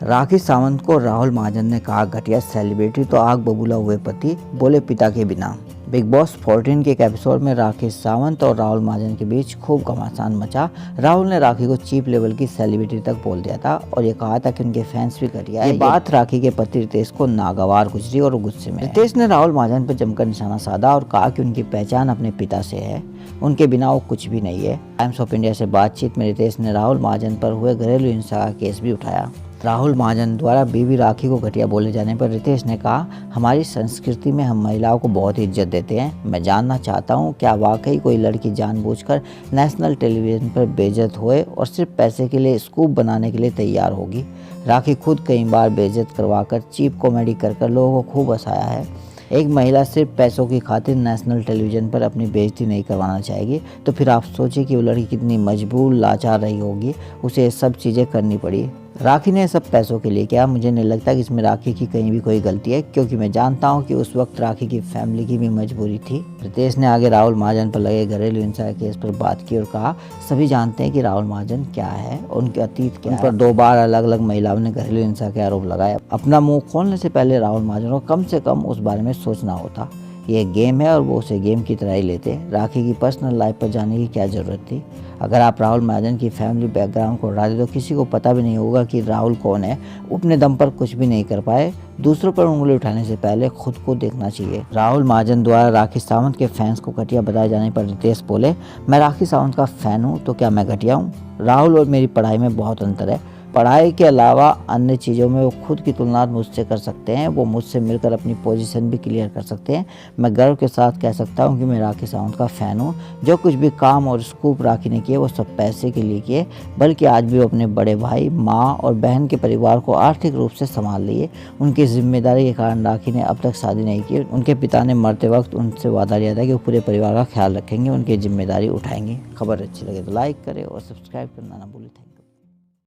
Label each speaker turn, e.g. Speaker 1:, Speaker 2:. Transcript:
Speaker 1: राखी सावंत को राहुल महाजन ने कहा घटिया सेलिब्रिटी तो आग बबूला हुए पति, बोले पिता के बिना। बिग बॉस 14 के एक एपिसोड में राखी सावंत और राहुल महाजन के बीच खूब घमासान मचा। राहुल ने राखी को चीप लेवल की सेलिब्रिटी तक बोल दिया था और ये कहा था कि उनके फैंस भी घटिया है। ये बात राखी के पति रितेश को नागवार गुजरी और गुस्से में रितेश ने राहुल महाजन पर जमकर निशाना साधा और कहा कि उनकी पहचान अपने पिता से है, उनके बिना वो कुछ भी नहीं है। टाइम्स ऑफ इंडिया से बातचीत में रितेश ने राहुल महाजन पर हुए घरेलू हिंसा का केस भी उठाया। राहुल महाजन द्वारा बीवी राखी को घटिया बोले जाने पर रितेश ने कहा, हमारी संस्कृति में हम महिलाओं को बहुत इज्जत देते हैं। मैं जानना चाहता हूं क्या वाकई कोई लड़की जानबूझकर नेशनल टेलीविजन पर बेइज्जत हुए और सिर्फ पैसे के लिए स्कूप बनाने के लिए तैयार होगी। राखी खुद कई बार बेइज्जत करवाकर चीप कॉमेडी कर लोगों को खूब हंसाया है। एक महिला सिर्फ पैसों की खातिर नेशनल टेलीविजन पर अपनी बेइज्जती नहीं करवाना चाहेगी तो फिर आप सोचिए कि वो लड़की कितनी मजबूर लाचार रही होगी, उसे ये सब चीज़ें करनी पड़ी। राखी ने सब पैसों के लिए किया। मुझे नहीं लगता कि इसमें राखी की कहीं भी कोई गलती है, क्योंकि मैं जानता हूं कि उस वक्त राखी की फैमिली की भी मजबूरी थी। रितेश ने आगे राहुल महाजन पर लगे घरेलू हिंसा केस पर बात की और कहा, सभी जानते हैं कि राहुल महाजन क्या है, उनके अतीत क्या है। उन पर 2 बार अलग अलग महिलाओं ने घरेलू हिंसा के आरोप लगाए। अपना मुंह खोलने से पहले राहुल महाजन को कम से कम उस बारे में सोचना होता। ये गेम है और वो उसे गेम की तरह ही लेते। राखी की पर्सनल लाइफ पर जाने की क्या ज़रूरत थी। अगर आप राहुल महाजन की फैमिली बैकग्राउंड को हटा दें तो किसी को पता भी नहीं होगा कि राहुल कौन है। अपने दम पर कुछ भी नहीं कर पाए। दूसरों पर उंगली उठाने से पहले खुद को देखना चाहिए। राहुल महाजन द्वारा राखी सावंत के फैंस को घटिया बताए जाने पर रितेश बोले, मैं राखी सावंत का फ़ैन हूँ तो क्या मैं घटिया हूँ? राहुल और मेरी पढ़ाई में बहुत अंतर है। पढ़ाई के अलावा अन्य चीज़ों में वो खुद की तुलना मुझसे कर सकते हैं। वो मुझसे मिलकर अपनी पोजीशन भी क्लियर कर सकते हैं। मैं गर्व के साथ कह सकता हूं कि मैं राखी सावंत का फ़ैन हूं। जो कुछ भी काम और स्कूप राखी ने किए वो सब पैसे के लिए किए, बल्कि आज भी वो अपने बड़े भाई, माँ और बहन के परिवार को आर्थिक रूप से संभाल लिए। उनकी जिम्मेदारी के कारण राखी ने अब तक शादी नहीं की। उनके पिता ने मरते वक्त उनसे वादा लिया था कि वो पूरे परिवार का ख्याल रखेंगे, उनकी जिम्मेदारी उठाएंगे। खबर अच्छी लगे तो लाइक करें और सब्सक्राइब करना ना भूलें।